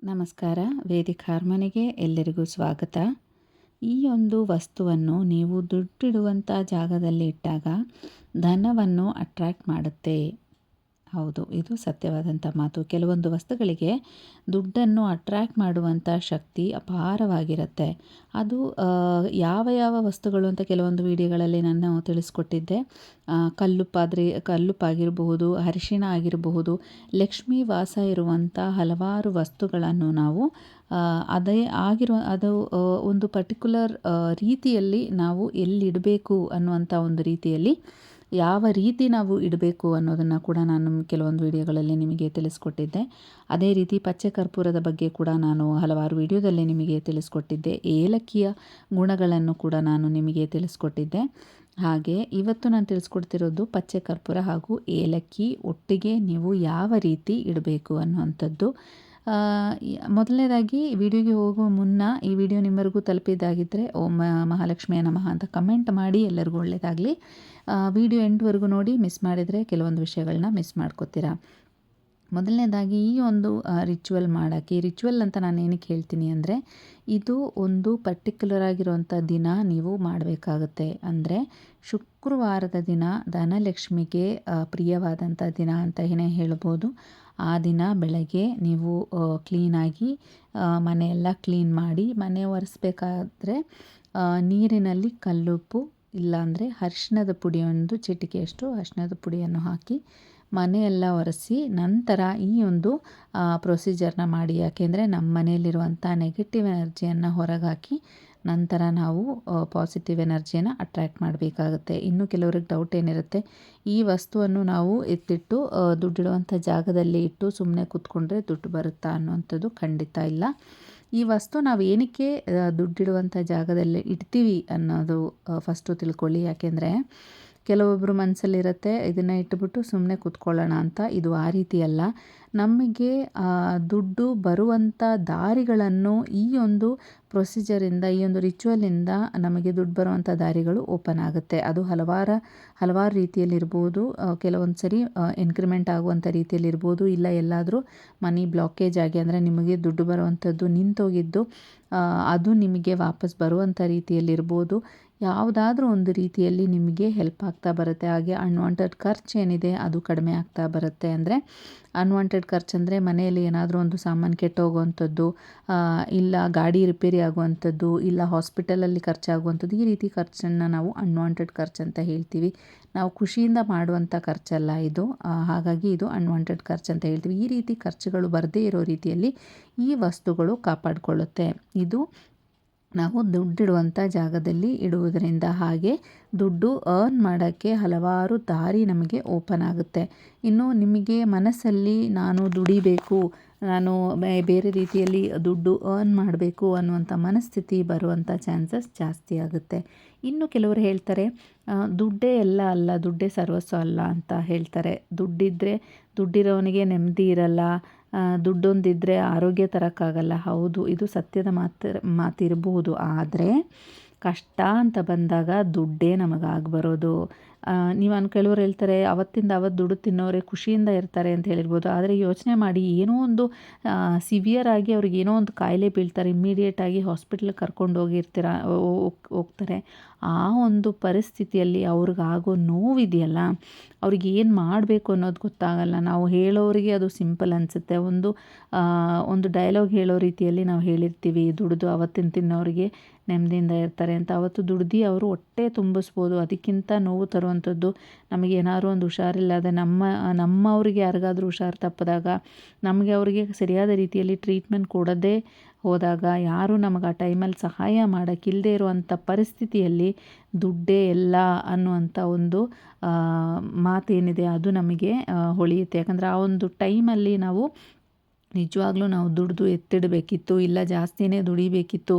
ನಮಸ್ಕಾರ. ವೇದಿಕ್ ಹಾರ್ಮನಿಗೆ ಎಲ್ಲರಿಗೂ ಸ್ವಾಗತ. ಈ ಒಂದು ವಸ್ತುವನ್ನು ನೀವು ದುಡ್ಡಿಡುವಂಥ ಜಾಗದಲ್ಲಿ ಇಟ್ಟಾಗ ಧನವನ್ನು ಅಟ್ರ್ಯಾಕ್ಟ್ ಮಾಡುತ್ತೆ. ಹೌದು, ಇದು ಸತ್ಯವಾದಂಥ ಮಾತು. ಕೆಲವೊಂದು ವಸ್ತುಗಳಿಗೆ ದುಡ್ಡನ್ನು ಅಟ್ರ್ಯಾಕ್ಟ್ ಮಾಡುವಂಥ ಶಕ್ತಿ ಅಪಾರವಾಗಿರುತ್ತೆ. ಅದು ಯಾವ ವಸ್ತುಗಳು ಅಂತ ಕೆಲವೊಂದು ವಿಡಿಯೋಗಳಲ್ಲಿ ನಾನು ತಿಳಿಸ್ಕೊಟ್ಟಿದ್ದೆ. ಕಲ್ಲುಪ್ಪಾಗಿರಬಹುದು, ಅರಿಶಿಣ ಆಗಿರಬಹುದು, ಲಕ್ಷ್ಮೀ ವಾಸ ಇರುವಂಥ ಹಲವಾರು ವಸ್ತುಗಳನ್ನು ನಾವು ಅದು ಒಂದು ಪರ್ಟಿಕ್ಯುಲರ್ ರೀತಿಯಲ್ಲಿ ನಾವು ಎಲ್ಲಿಡಬೇಕು ಅನ್ನುವಂಥ ಒಂದು ರೀತಿಯಲ್ಲಿ ಯಾವ ರೀತಿ ನಾವು ಇಡಬೇಕು ಅನ್ನೋದನ್ನು ಕೂಡ ನಾನು ಕೆಲವೊಂದು ವಿಡಿಯೋಗಳಲ್ಲಿ ನಿಮಗೆ ತಿಳಿಸ್ಕೊಟ್ಟಿದ್ದೆ. ಅದೇ ರೀತಿ ಪಚ್ಚೆ ಕರ್ಪೂರದ ಬಗ್ಗೆ ಕೂಡ ನಾನು ಹಲವಾರು ವಿಡಿಯೋದಲ್ಲಿ ನಿಮಗೆ ತಿಳಿಸ್ಕೊಟ್ಟಿದ್ದೆ. ಏಲಕ್ಕಿಯ ಗುಣಗಳನ್ನು ಕೂಡ ನಾನು ನಿಮಗೆ ತಿಳಿಸ್ಕೊಟ್ಟಿದ್ದೆ. ಹಾಗೆ ಇವತ್ತು ನಾನು ತಿಳಿಸ್ಕೊಡ್ತಿರೋದು ಪಚ್ಚೆ ಕರ್ಪೂರ ಹಾಗೂ ಏಲಕ್ಕಿ ಒಟ್ಟಿಗೆ ನೀವು ಯಾವ ರೀತಿ ಇಡಬೇಕು ಅನ್ನುವಂಥದ್ದು. ಮೊದಲನೇದಾಗಿ ವಿಡಿಯೋಗೆ ಹೋಗುವ ಮುನ್ನ ಈ ವಿಡಿಯೋ ನಿಮ್ಮವರೆಗೂ ತಲುಪಿದ್ದಾಗಿದ್ದರೆ ಓಂ ಮಹಾಲಕ್ಷ್ಮಿಯ ನಮಃ ಅಂತ ಕಮೆಂಟ್ ಮಾಡಿ. ಎಲ್ಲರಿಗೂ ಒಳ್ಳೆಯದಾಗಲಿ. ವಿಡಿಯೋ ಎಂಡ್ವರೆಗೂ ನೋಡಿ. ಮಿಸ್ ಮಾಡಿದರೆ ಕೆಲವೊಂದು ವಿಷಯಗಳನ್ನ ಮಿಸ್ ಮಾಡ್ಕೋತೀರಾ. ಮೊದಲನೇದಾಗಿ ಈ ಒಂದು ರಿಚುವಲ್ ಮಾಡೋಕ್ಕೆ, ರಿಚುವಲ್ ಅಂತ ನಾನು ಏನಕ್ಕೆ ಹೇಳ್ತೀನಿ ಅಂದರೆ, ಇದು ಒಂದು ಪರ್ಟಿಕ್ಯುಲರ್ ಆಗಿರುವಂಥ ದಿನ ನೀವು ಮಾಡಬೇಕಾಗುತ್ತೆ. ಅಂದರೆ ಶುಕ್ರವಾರದ ದಿನ ಧನಲಕ್ಷ್ಮಿಗೆ ಪ್ರಿಯವಾದಂಥ ದಿನ ಅಂತಲೇ ಹೇಳ್ಬೋದು. ಆ ದಿನ ಬೆಳಗ್ಗೆ ನೀವು ಕ್ಲೀನಾಗಿ ಮನೆಯೆಲ್ಲ ಕ್ಲೀನ್ ಮಾಡಿ, ಮನೆ ಒರೆಸ್ಬೇಕಾದ್ರೆ ನೀರಿನಲ್ಲಿ ಕಲ್ಲುಪ್ಪು ಇಲ್ಲಾಂದರೆ ಅರಿಶಿಣದ ಪುಡಿ, ಒಂದು ಚಿಟಿಕೆಯಷ್ಟು ಅರಿಶಿಣದ ಪುಡಿಯನ್ನು ಹಾಕಿ ಮನೆಯೆಲ್ಲ ಒರೆಸಿ ನಂತರ ಈ ಒಂದು ಪ್ರೊಸೀಜರ್ನ ಮಾಡಿ. ಯಾಕೆಂದರೆ ನಮ್ಮ ಮನೆಯಲ್ಲಿರುವಂಥ ನೆಗೆಟಿವ್ ಎನರ್ಜಿಯನ್ನು ಹೊರಗಾಕಿ ನಂತರ ನಾವು ಪಾಸಿಟಿವ್ ಎನರ್ಜಿಯನ್ನು ಅಟ್ರ್ಯಾಕ್ಟ್ ಮಾಡಬೇಕಾಗುತ್ತೆ. ಇನ್ನು ಕೆಲವ್ರಿಗೆ ಡೌಟ್ ಏನಿರುತ್ತೆ, ಈ ವಸ್ತುವನ್ನು ನಾವು ಎತ್ತಿಟ್ಟು ದುಡ್ಡಿಡುವಂಥ ಜಾಗದಲ್ಲಿ ಇಟ್ಟು ಸುಮ್ಮನೆ ಕೂತ್ಕೊಂಡ್ರೆ ದುಡ್ಡು ಬರುತ್ತಾ ಅನ್ನುವಂಥದ್ದು ಖಂಡಿತ ಇಲ್ಲ. ಈ ವಸ್ತು ನಾವು ಏನಕ್ಕೆ ದುಡ್ಡಿಡುವಂಥ ಜಾಗದಲ್ಲಿ ಇಡ್ತೀವಿ ಅನ್ನೋದು ಫಸ್ಟು ತಿಳ್ಕೊಳ್ಳಿ. ಯಾಕೆಂದರೆ ಕೆಲವೊಬ್ಬರು ಮನಸ್ಸಲ್ಲಿರುತ್ತೆ ಇದನ್ನು ಇಟ್ಬಿಟ್ಟು ಸುಮ್ಮನೆ ಕೂತ್ಕೊಳ್ಳೋಣ ಅಂತ. ಇದು ಆ ರೀತಿ ಅಲ್ಲ. ನಮಗೆ ದುಡ್ಡು ಬರುವಂಥ ದಾರಿಗಳನ್ನು ಈ ಒಂದು ಪ್ರೊಸೀಜರಿಂದ, ಈ ಒಂದು ರಿಚುವಲಿಂದ ನಮಗೆ ದುಡ್ಡು ಬರುವಂಥ ದಾರಿಗಳು ಓಪನ್ ಆಗುತ್ತೆ. ಅದು ಹಲವಾರು ರೀತಿಯಲ್ಲಿರ್ಬೋದು. ಕೆಲವೊಂದು ಸರಿ ಇನ್ಕ್ರಿಮೆಂಟ್ ಆಗುವಂಥ ರೀತಿಯಲ್ಲಿರ್ಬೋದು, ಇಲ್ಲ ಎಲ್ಲಾದರೂ ಮನಿ ಬ್ಲಾಕೇಜ್ ಆಗಿ, ಅಂದರೆ ನಿಮಗೆ ದುಡ್ಡು ಬರುವಂಥದ್ದು ನಿಂತೋಗಿದ್ದು ಅದು ನಿಮಗೆ ವಾಪಸ್ ಬರುವಂಥ ರೀತಿಯಲ್ಲಿರ್ಬೋದು. ಯಾವುದಾದ್ರೂ ಒಂದು ರೀತಿಯಲ್ಲಿ ನಿಮಗೆ ಹೆಲ್ಪ್ ಆಗ್ತಾ ಬರುತ್ತೆ. ಹಾಗೆ ಅನ್ವಾಂಟೆಡ್ ಖರ್ಚು ಏನಿದೆ ಅದು ಕಡಿಮೆ ಆಗ್ತಾ ಬರುತ್ತೆ. ಅಂದರೆ ಅನ್ವಾಂಟೆಡ್ ಖರ್ಚು ಅಂದರೆ ಮನೆಯಲ್ಲಿ ಏನಾದರೂ ಒಂದು ಸಾಮಾನು ಕೆಟ್ಟೋಗುವಂಥದ್ದು, ಇಲ್ಲ ಗಾಡಿ ರಿಪೇರಿ ಆಗುವಂಥದ್ದು, ಇಲ್ಲ ಹಾಸ್ಪಿಟಲಲ್ಲಿ ಖರ್ಚಾಗುವಂಥದ್ದು, ಈ ರೀತಿ ಖರ್ಚನ್ನು ನಾವು ಅನ್ವಾಂಟೆಡ್ ಖರ್ಚು ಅಂತ ಹೇಳ್ತೀವಿ. ನಾವು ಖುಷಿಯಿಂದ ಮಾಡುವಂಥ ಖರ್ಚಲ್ಲ ಇದು. ಹಾಗಾಗಿ ಇದು ಅನ್ವಾಂಟೆಡ್ ಖರ್ಚು ಅಂತ ಹೇಳ್ತೀವಿ. ಈ ರೀತಿ ಖರ್ಚುಗಳು ಬರದೇ ಇರೋ ರೀತಿಯಲ್ಲಿ ಈ ವಸ್ತುಗಳು ಕಾಪಾಡಿಕೊಳ್ಳುತ್ತೆ. ಇದು ನಾವು ದುಡ್ಡಿಡುವಂಥ ಜಾಗದಲ್ಲಿ ಇಡುವುದರಿಂದ. ಹಾಗೆ ದುಡ್ಡು ಅರ್ನ್ ಮಾಡೋಕ್ಕೆ ಹಲವಾರು ದಾರಿ ನಮಗೆ ಓಪನ್ ಆಗುತ್ತೆ. ಇನ್ನು ನಿಮಗೆ ಮನಸ್ಸಲ್ಲಿ ನಾನು ದುಡಿಬೇಕು, ನಾನು ಬೇರೆ ರೀತಿಯಲ್ಲಿ ದುಡ್ಡು ಅರ್ನ್ ಮಾಡಬೇಕು ಅನ್ನುವಂಥ ಮನಸ್ಥಿತಿ ಬರುವಂಥ ಚಾನ್ಸಸ್ ಜಾಸ್ತಿ ಆಗುತ್ತೆ. ಇನ್ನು ಕೆಲವರು ಹೇಳ್ತಾರೆ ದುಡ್ಡೇ ಎಲ್ಲ ಅಲ್ಲ, ದುಡ್ಡೇ ಸರ್ವಸ್ವ ಅಲ್ಲ ಅಂತ ಹೇಳ್ತಾರೆ. ದುಡ್ಡಿರೋನಿಗೆ ನೆಮ್ಮದಿ ಇರಲ್ಲ, ದುಡ್ಡೊಂದಿದ್ದರೆ ಆರೋಗ್ಯ ತರೋಕ್ಕಾಗಲ್ಲ. ಹೌದು, ಇದು ಸತ್ಯದ ಮಾತಿರಬಹುದು. ಆದರೆ ಕಷ್ಟ ಅಂತ ಬಂದಾಗ ದುಡ್ಡೇ ನಮಗಾಗಿ ಬರೋದು. ಕೆಲವರು ಹೇಳ್ತಾರೆ ಅವತ್ತಿಂದ ಅವತ್ತು ದುಡ್ಡು ತಿನ್ನೋರೆ ಖುಷಿಯಿಂದ ಇರ್ತಾರೆ ಅಂತ ಹೇಳಿರ್ಬೋದು. ಆದರೆ ಯೋಚನೆ ಮಾಡಿ, ಏನೋ ಒಂದು ಸಿವಿಯರ್ ಆಗಿ ಅವ್ರಿಗೆ ಏನೋ ಒಂದು ಕಾಯಿಲೆ ಬೀಳ್ತಾರೆ, ಇಮ್ಮಿಡಿಯೇಟಾಗಿ ಹಾಸ್ಪಿಟ್ಲಿಗೆ ಕರ್ಕೊಂಡು ಹೋಗ್ತಾರೆ. ಆ ಒಂದು ಪರಿಸ್ಥಿತಿಯಲ್ಲಿ ಅವ್ರಿಗಾಗೋ ನೋವಿದೆಯಲ್ಲ, ಅವ್ರಿಗೆ ಏನು ಮಾಡಬೇಕು ಅನ್ನೋದು ಗೊತ್ತಾಗಲ್ಲ. ನಾವು ಹೇಳೋರಿಗೆ ಅದು ಸಿಂಪಲ್ ಅನಿಸುತ್ತೆ. ಒಂದು ಡೈಲಾಗ್ ಹೇಳೋ ರೀತಿಯಲ್ಲಿ ನಾವು ಹೇಳಿರ್ತೀವಿ, ದುಡಿದು ಅವತ್ತಿನ ತಿನ್ನೋರಿಗೆ ನೆಮ್ಮದಿಯಿಂದ ಇರ್ತಾರೆ ಅಂತ. ಅವತ್ತು ದುಡ್ದು ಅವರು ಹೊಟ್ಟೆ ತುಂಬಿಸ್ಬೋದು. ಅದಕ್ಕಿಂತ ನೋವು ತರುವಂಥದ್ದು ನಮಗೇನಾದ್ರು ಒಂದು ಹುಷಾರಿಲ್ಲದೆ ನಮ್ಮವ್ರಿಗೆ ಯಾರಿಗಾದ್ರೂ ಹುಷಾರು ತಪ್ಪಿದಾಗ ನಮಗೆ ಅವರಿಗೆ ಸರಿಯಾದ ರೀತಿಯಲ್ಲಿ ಟ್ರೀಟ್ಮೆಂಟ್ ಕೊಡದೇ ಹೋದಾಗ, ಯಾರು ನಮಗೆ ಆ ಟೈಮಲ್ಲಿ ಸಹಾಯ ಮಾಡೋಕ್ಕಿಲ್ಲದೆ ಇರುವಂಥ ಪರಿಸ್ಥಿತಿಯಲ್ಲಿ ದುಡ್ಡೇ ಎಲ್ಲ ಅನ್ನುವಂಥ ಒಂದು ಮಾತೇನಿದೆ ಅದು ನಮಗೆ ಹೊಳೆಯುತ್ತೆ. ಯಾಕಂದರೆ ಆ ಒಂದು ಟೈಮಲ್ಲಿ ನಾವು ನಿಜವಾಗ್ಲೂ ನಾವು ದುಡಿದು ಎತ್ತಿಡಬೇಕಿತ್ತು, ಇಲ್ಲ ಜಾಸ್ತಿನೇ ದುಡಿಬೇಕಿತ್ತು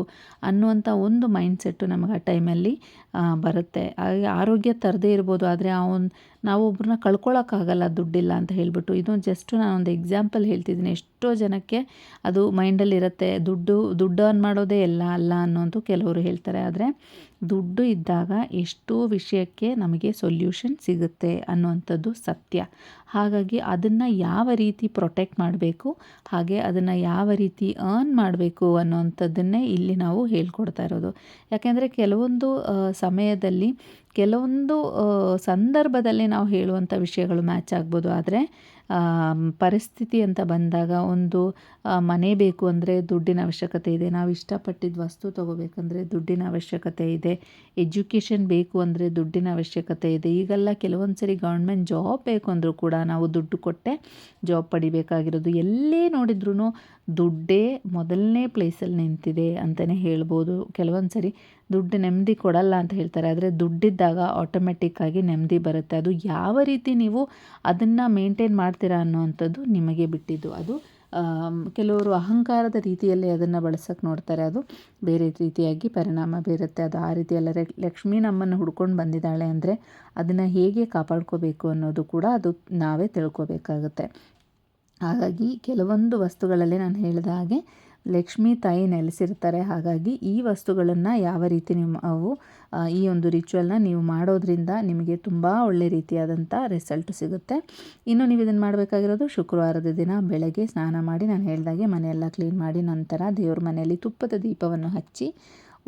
ಅನ್ನುವಂಥ ಒಂದು ಮೈಂಡ್ಸೆಟ್ಟು ನಮಗೆ ಆ ಟೈಮಲ್ಲಿ ಬರುತ್ತೆ. ಹಾಗೆ ಆರೋಗ್ಯ ತರದೇ ಇರ್ಬೋದು, ಆದರೆ ನಾವು ಒಬ್ಬರನ್ನ ಕಳ್ಕೊಳ್ಳೋಕ್ಕಾಗಲ್ಲ ದುಡ್ಡಿಲ್ಲ ಅಂತ ಹೇಳಿಬಿಟ್ಟು. ಇದು ಜಸ್ಟ್ ನಾನೊಂದು ಎಕ್ಸಾಂಪಲ್ ಹೇಳ್ತಿದ್ದೀನಿ. ಎಷ್ಟೋ ಜನಕ್ಕೆ ಅದು ಮೈಂಡಲ್ಲಿರುತ್ತೆ, ದುಡ್ಡು ಅರ್ನ್ ಮಾಡೋದೇ ಎಲ್ಲ ಅಲ್ಲ ಅನ್ನೋದು ಕೆಲವರು ಹೇಳ್ತಾರೆ. ಆದರೆ ದುಡ್ಡು ಇದ್ದಾಗ ಎಷ್ಟೋ ವಿಷಯಕ್ಕೆ ನಮಗೆ ಸೊಲ್ಯೂಷನ್ ಸಿಗುತ್ತೆ ಅನ್ನುವಂಥದ್ದು ಸತ್ಯ. ಹಾಗಾಗಿ ಅದನ್ನು ಯಾವ ರೀತಿ ಪ್ರೊಟೆಕ್ಟ್ ಮಾಡಬೇಕು, ಹಾಗೆ ಅದನ್ನು ಯಾವ ರೀತಿ ಅರ್ನ್ ಮಾಡಬೇಕು ಅನ್ನೋವಂಥದ್ದನ್ನೇ ಇಲ್ಲಿ ನಾವು ಹೇಳ್ಕೊಡ್ತಾ ಇರೋದು. ಯಾಕೆಂದರೆ ಕೆಲವೊಂದು ಸಮಯದಲ್ಲಿ ಕೆಲವೊಂದು ಸಂದರ್ಭದಲ್ಲಿ ನಾವು ಹೇಳುವಂಥ ವಿಷಯಗಳು ಮ್ಯಾಚ್ ಆಗ್ಬೋದು. ಆದರೆ ಪರಿಸ್ಥಿತಿ ಅಂತ ಬಂದಾಗ ಒಂದು ಮನೆ ಬೇಕು ಅಂದರೆ ದುಡ್ಡಿನ ಅವಶ್ಯಕತೆ ಇದೆ, ನಾವು ಇಷ್ಟಪಟ್ಟಿದ್ದ ವಸ್ತು ತೊಗೋಬೇಕಂದ್ರೆ ದುಡ್ಡಿನ ಅವಶ್ಯಕತೆ ಇದೆ, ಎಜುಕೇಷನ್ ಬೇಕು ಅಂದರೆ ದುಡ್ಡಿನ ಅವಶ್ಯಕತೆ ಇದೆ. ಈಗೆಲ್ಲ ಕೆಲವೊಂದು ಸರಿ ಗೌರ್ಮೆಂಟ್ ಜಾಬ್ ಬೇಕು ಅಂದರೂ ಕೂಡ ನಾವು ದುಡ್ಡು ಕೊಟ್ಟೆ ಜಾಬ್ ಪಡಿಬೇಕಾಗಿರೋದು. ಎಲ್ಲೇ ನೋಡಿದ್ರೂ ದುಡ್ಡೇ ಮೊದಲನೇ ಪ್ಲೇಸಲ್ಲಿ ನಿಂತಿದೆ ಅಂತಲೇ ಹೇಳ್ಬೋದು. ಕೆಲವೊಂದು ಸರಿ ದುಡ್ಡು ನೆಮ್ಮದಿ ಕೊಡಲ್ಲ ಅಂತ ಹೇಳ್ತಾರೆ, ಆದರೆ ದುಡ್ಡಿದ್ದಾಗ ಆಟೋಮೆಟಿಕ್ಕಾಗಿ ನೆಮ್ಮದಿ ಬರುತ್ತೆ. ಅದು ಯಾವ ರೀತಿ ನೀವು ಅದನ್ನು ಮೇಂಟೈನ್ ಮಾಡ್ತೀರಾ ಅನ್ನೋವಂಥದ್ದು ನಿಮಗೆ ಬಿಟ್ಟಿದ್ದು. ಅದು ಕೆಲವರು ಅಹಂಕಾರದ ರೀತಿಯಲ್ಲಿ ಅದನ್ನು ಬಳಸೋಕ್ಕೆ ನೋಡ್ತಾರೆ, ಅದು ಬೇರೆ ರೀತಿಯಾಗಿ ಪರಿಣಾಮ ಬೀರುತ್ತೆ. ಅದು ಆ ರೀತಿಯಲ್ಲ. ಲಕ್ಷ್ಮೀ ನಮ್ಮನ್ನು ಹುಡ್ಕೊಂಡು ಬಂದಿದ್ದಾಳೆ ಅಂದರೆ ಅದನ್ನು ಹೇಗೆ ಕಾಪಾಡ್ಕೋಬೇಕು ಅನ್ನೋದು ಕೂಡ ಅದು ನಾವೇ ತಿಳ್ಕೊಬೇಕಾಗುತ್ತೆ. ಹಾಗಾಗಿ ಕೆಲವೊಂದು ವಸ್ತುಗಳಲ್ಲಿ ನಾನು ಹೇಳಿದ ಹಾಗೆ ಲಕ್ಷ್ಮೀ ತಾಯಿ ನೆಲೆಸಿರ್ತಾರೆ. ಹಾಗಾಗಿ ಈ ವಸ್ತುಗಳನ್ನು ಯಾವ ರೀತಿ ನೀವು ಈ ಒಂದು ರಿಚುವಲ್ನ ನೀವು ಮಾಡೋದ್ರಿಂದ ನಿಮಗೆ ತುಂಬ ಒಳ್ಳೆ ರೀತಿಯಾದಂಥ ರಿಸಲ್ಟ್ ಸಿಗುತ್ತೆ. ಇನ್ನು ನೀವು ಇದನ್ನು ಮಾಡಬೇಕಾಗಿರೋದು ಶುಕ್ರವಾರದ ದಿನ ಬೆಳಗ್ಗೆ ಸ್ನಾನ ಮಾಡಿ, ನಾನು ಹೇಳಿದಾಗೆ ಮನೆಯೆಲ್ಲ ಕ್ಲೀನ್ ಮಾಡಿ ನಂತರ ದೇವ್ರ ಮನೆಯಲ್ಲಿ ತುಪ್ಪದ ದೀಪವನ್ನು ಹಚ್ಚಿ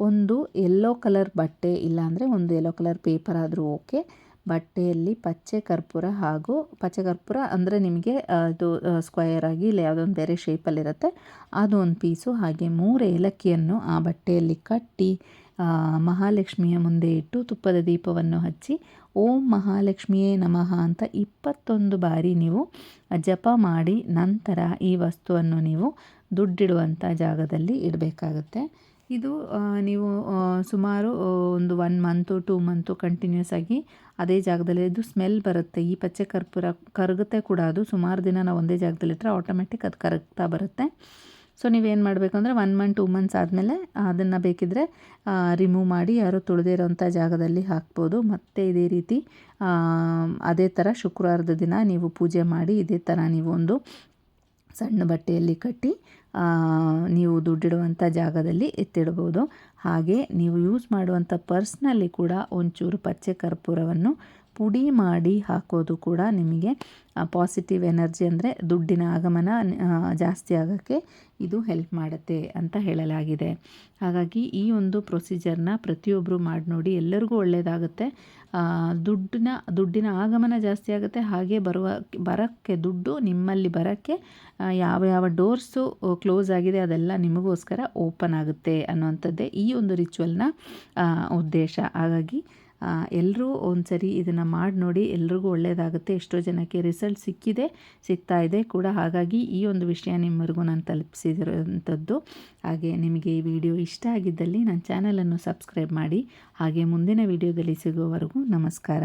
ಒಂದು ಯೆಲ್ಲೋ ಕಲರ್ ಬಟ್ಟೆ, ಇಲ್ಲಾಂದರೆ ಒಂದು ಯೆಲ್ಲೋ ಕಲರ್ ಪೇಪರ್ ಆದರೂ ಓಕೆ, ಬಟ್ಟೆಯಲ್ಲಿ ಪಚ್ಚೆ ಕರ್ಪೂರ ಹಾಗೂ ಪಚ್ಚೆ ಕರ್ಪೂರ ಅಂದರೆ ನಿಮಗೆ ಅದು ಸ್ಕ್ವಯರ್ ಆಗಿ ಇಲ್ಲ ಯಾವುದೋ ಒಂದು ಬೇರೆ ಶೇಪಲ್ಲಿರುತ್ತೆ ಅದು ಒಂದು ಪೀಸು, ಹಾಗೆ 3 ಏಲಕ್ಕಿಯನ್ನು ಆ ಬಟ್ಟೆಯಲ್ಲಿ ಕಟ್ಟಿ ಮಹಾಲಕ್ಷ್ಮಿಯ ಮುಂದೆ ಇಟ್ಟು ತುಪ್ಪದ ದೀಪವನ್ನು ಹಚ್ಚಿ ಓಂ ಮಹಾಲಕ್ಷ್ಮಿಯೇ ನಮಃ ಅಂತ 21 ಬಾರಿ ನೀವು ಜಪ ಮಾಡಿ ನಂತರ ಈ ವಸ್ತುವನ್ನು ನೀವು ದುಡ್ಡಿಡುವಂಥ ಜಾಗದಲ್ಲಿ ಇಡಬೇಕಾಗುತ್ತೆ. ಇದು ನೀವು ಸುಮಾರು ಒಂದು 1 ಮಂತು 2 ಮಂತು ಕಂಟಿನ್ಯೂಸ್ ಆಗಿ ಅದೇ ಜಾಗದಲ್ಲಿ ಇದು ಸ್ಮೆಲ್ ಬರುತ್ತೆ. ಈ ಪಚ್ಚೆ ಕರ್ಪೂರ ಕರಗುತ್ತೆ ಕೂಡ. ಅದು ಸುಮಾರು ದಿನ ನಾವು ಒಂದೇ ಜಾಗದಲ್ಲಿಟ್ಟರೆ ಆಟೋಮೆಟಿಕ್ ಅದು ಕರಗ್ತಾ ಬರುತ್ತೆ. ಸೊ ನೀವೇನು ಮಾಡಬೇಕು ಅಂದರೆ 1 ಮಂತ್ 2 ಮಂತ್ಸ್ ಆದಮೇಲೆ ಅದನ್ನು ಬೇಕಿದ್ದರೆ ರಿಮೂವ್ ಮಾಡಿ ಯಾರು ತುಳಿದೇ ಇರೋವಂಥ ಜಾಗದಲ್ಲಿ ಹಾಕ್ಬೋದು. ಮತ್ತು ಇದೇ ರೀತಿ ಅದೇ ಥರ ಶುಕ್ರವಾರದ ದಿನ ನೀವು ಪೂಜೆ ಮಾಡಿ ಇದೇ ಥರ ನೀವು ಒಂದು ಸಣ್ಣ ಬಟ್ಟೆಯಲ್ಲಿ ಕಟ್ಟಿ ನೀವು ದುಡ್ಡಿಡುವಂಥ ಜಾಗದಲ್ಲಿ ಎತ್ತಿಡ್ಬೋದು. ಹಾಗೆ ನೀವು ಯೂಸ್ ಮಾಡುವಂಥ ಪರ್ಸ್ನಲ್ಲಿ ಕೂಡ ಒಂಚೂರು ಪಚ್ಚೆ ಕರ್ಪೂರವನ್ನು ಪುಡಿ ಮಾಡಿ ಹಾಕೋದು ಕೂಡ ನಿಮಗೆ ಪಾಸಿಟಿವ್ ಎನರ್ಜಿ ಅಂದರೆ ದುಡ್ಡಿನ ಆಗಮನ ಜಾಸ್ತಿ ಆಗೋಕ್ಕೆ ಇದು ಹೆಲ್ಪ್ ಮಾಡುತ್ತೆ ಅಂತ ಹೇಳಲಾಗಿದೆ. ಹಾಗಾಗಿ ಈ ಒಂದು ಪ್ರೊಸೀಜರ್ನ ಪ್ರತಿಯೊಬ್ಬರು ಮಾಡಿ ನೋಡಿ, ಎಲ್ಲರಿಗೂ ಒಳ್ಳೆಯದಾಗುತ್ತೆ. ದುಡ್ಡಿನ ಆಗಮನ ಜಾಸ್ತಿ ಆಗುತ್ತೆ. ಹಾಗೆ ಬರೋಕ್ಕೆ ದುಡ್ಡು ನಿಮ್ಮಲ್ಲಿ ಬರೋಕ್ಕೆ ಯಾವ ಡೋರ್ಸು ಕ್ಲೋಸ್ ಆಗಿದೆ ಅದೆಲ್ಲ ನಿಮಗೋಸ್ಕರ ಓಪನ್ ಆಗುತ್ತೆ ಅನ್ನುವಂಥದ್ದೇ ಈ ಒಂದು ರಿಚುವಲ್ನ ಉದ್ದೇಶ. ಹಾಗಾಗಿ ಎಲ್ಲರೂ ಒಂದು ಸರಿ ಇದನ್ನು ಮಾಡಿ ನೋಡಿ, ಎಲ್ರಿಗೂ ಒಳ್ಳೆಯದಾಗುತ್ತೆ. ಎಷ್ಟೋ ಜನಕ್ಕೆ ರಿಸಲ್ಟ್ ಸಿಗ್ತಾ ಇದೆ ಕೂಡ. ಹಾಗಾಗಿ ಈ ಒಂದು ವಿಷಯ ನಿಮ್ಮವರೆಗೂ ನಾನು ತಲುಪಿಸಿರೋಂಥದ್ದು. ಹಾಗೆ ನಿಮಗೆ ಈ ವಿಡಿಯೋ ಇಷ್ಟ ಆಗಿದ್ದಲ್ಲಿ ನನ್ನ ಚಾನಲನ್ನು ಸಬ್ಸ್ಕ್ರೈಬ್ ಮಾಡಿ. ಹಾಗೆ ಮುಂದಿನ ವಿಡಿಯೋದಲ್ಲಿ ಸಿಗುವವರೆಗೂ ನಮಸ್ಕಾರ.